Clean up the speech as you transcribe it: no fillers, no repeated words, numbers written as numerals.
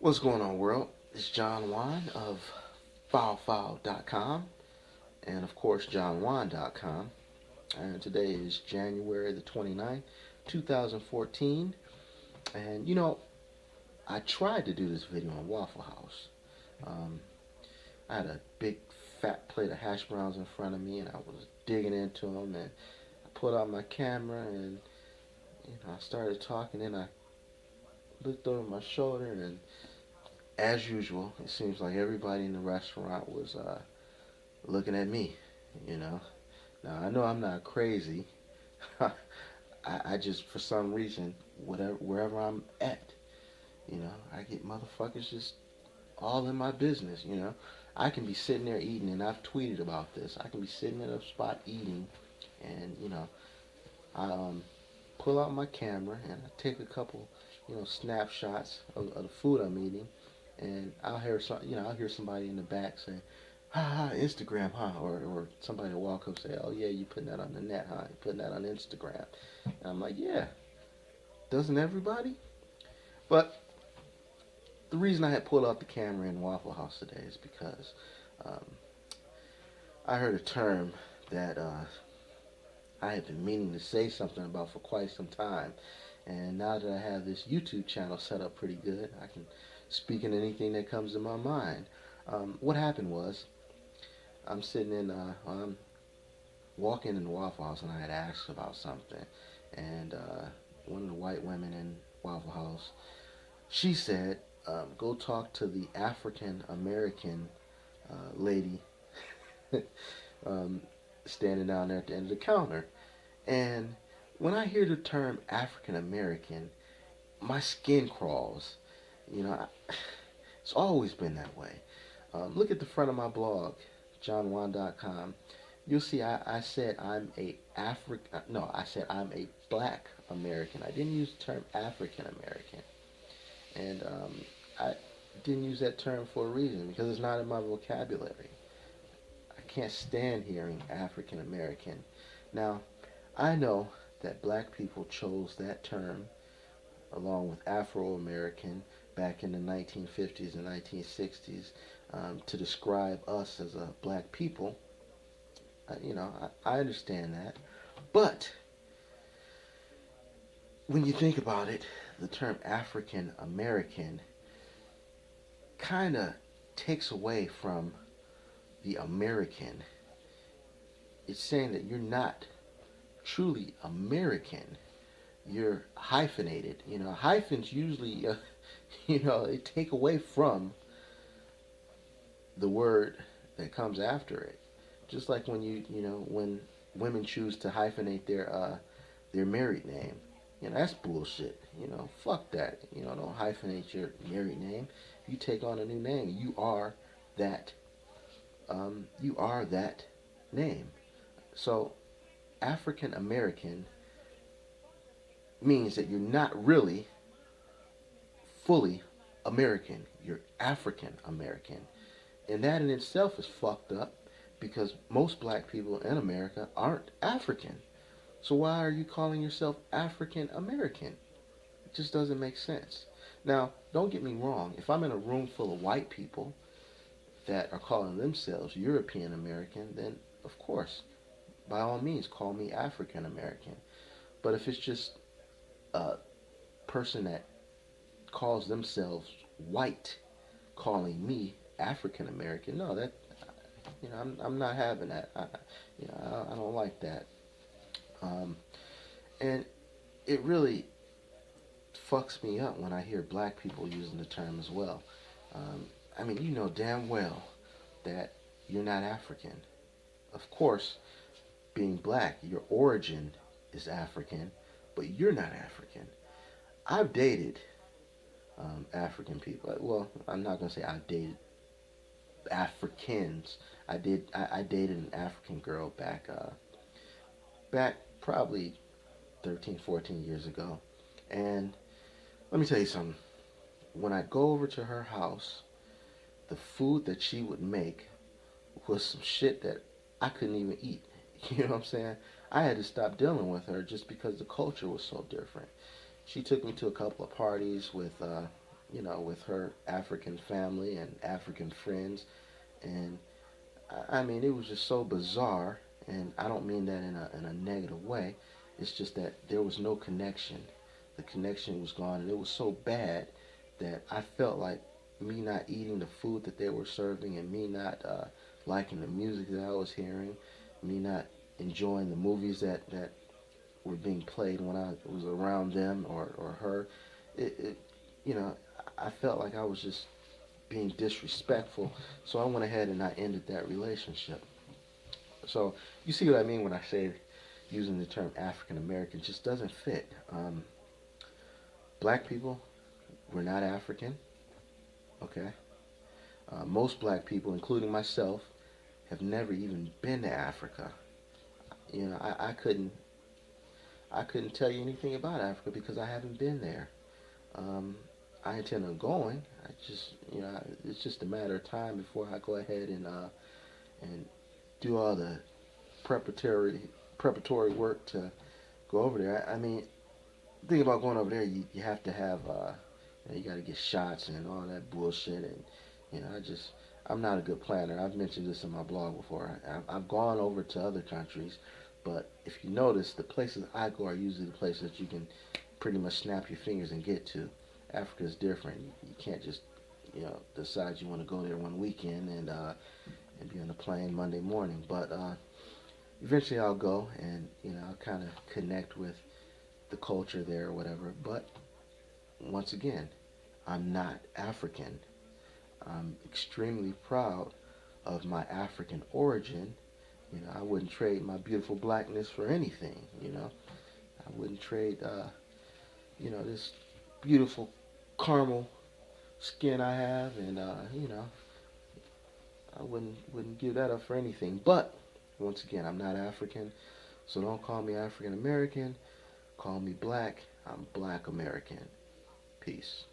What's going on, world? It's John Juan of FileFile.com and, of course, JohnJuan.com. And today is January the 29th, 2014. And, I tried to do this video on Waffle House. Um, I had a big fat plate of hash browns in front of me, and I was digging into them. And I pulled out my camera, and I started talking, and I looked over my shoulder, and as usual, it seems like everybody in the restaurant was looking at me, you know. Now, I know I'm not crazy. I just, for some reason, wherever I'm at, I get motherfuckers just all in my business. I can be sitting there eating, and I've tweeted about this. I can be sitting in a spot eating, and, I pull out my camera, and I take a couple, snapshots of the food I'm eating, and I'll hear somebody in the back say, "Ha ha, Instagram, huh?" Or somebody will walk up and say, "Oh yeah, you putting that on the net, huh? You putting that on Instagram?" And I'm like, "Yeah, doesn't everybody?" But the reason I had pulled out the camera in Waffle House today is because um, I heard a term that I have been meaning to say something about for quite some time. And now that I have this YouTube channel set up pretty good, I can speak in anything that comes to my mind. What happened was, I'm walking in the Waffle House, and I had asked about something. And one of the white women in Waffle House, she said, go talk to the African American lady um, standing down there at the end of the counter. And when I hear the term African American, my skin crawls. It's always been that way. Look at the front of my blog, JohnJuan.com. You'll see I said I'm a I said I'm a black American. I didn't use the term African American. And I didn't use that term for a reason, because it's not in my vocabulary. I can't stand hearing African American. Now, I know that black people chose that term along with Afro American back in the 1950s and 1960s to describe us as a black people. I understand that. But when you think about it, the term African American kind of takes away from the American. It's saying that you're not truly American. You're hyphenated. Hyphens usually, they take away from the word that comes after it. Just like when when women choose to hyphenate their married name. That's bullshit. Fuck that. Don't hyphenate your married name. You take on a new name. You are that. You are that name. So, African American means that you're not really fully American. You're African American. And that in itself is fucked up, because most black people in America aren't African. So why are you calling yourself African American? It just doesn't make sense. Now, don't get me wrong. If I'm in a room full of white people that are calling themselves European American, then of course, by all means, call me African American. But if it's just a person that calls themselves white calling me African American, no, that I'm not having that. I don't like that. And it really fucks me up when I hear black people using the term as well. You know damn well that you're not African. Of course, being black, your origin is African, but you're not African. I've dated African people. Well, I'm not gonna say I've dated Africans. I dated an African girl back probably 13, 14 years ago. And let me tell you something. When I go over to her house, the food that she would make was some shit that I couldn't even eat. You know what I'm saying? I had to stop dealing with her just because the culture was so different. She took me to a couple of parties with with her African family and African friends. And I mean, it was just so bizarre. And I don't mean that in a negative way. It's just that there was no connection. The connection was gone, and it was so bad that I felt like me not eating the food that they were serving, and me not liking the music that I was hearing, me not enjoying the movies that were being played when I was around them or her. It I felt like I was just being disrespectful, so I went ahead and I ended that relationship. So you see what I mean when I say using the term African American just doesn't fit. Black people, we're not African, okay? Most black people, including myself, have never even been to Africa. I couldn't tell you anything about Africa because I haven't been there. Um, I intend on going. It's just a matter of time before I go ahead and do all the preparatory preparatory work to go over there. I mean, the thing about going over there, you have to have you got to get shots and all that bullshit, and I'm not a good planner. I've mentioned this in my blog before. I've gone over to other countries, but if you notice, the places I go are usually the places that you can pretty much snap your fingers and get to. Africa is different. You can't just decide you want to go there one weekend and be on a plane Monday morning. But eventually I'll go and I'll kind of connect with the culture there or whatever. But once again, I'm not African. I'm extremely proud of my African origin. I wouldn't trade my beautiful blackness for anything. I wouldn't trade this beautiful caramel skin I have, and I wouldn't give that up for anything. But once again, I'm not African, so don't call me African American. Call me black. I'm Black American. Peace.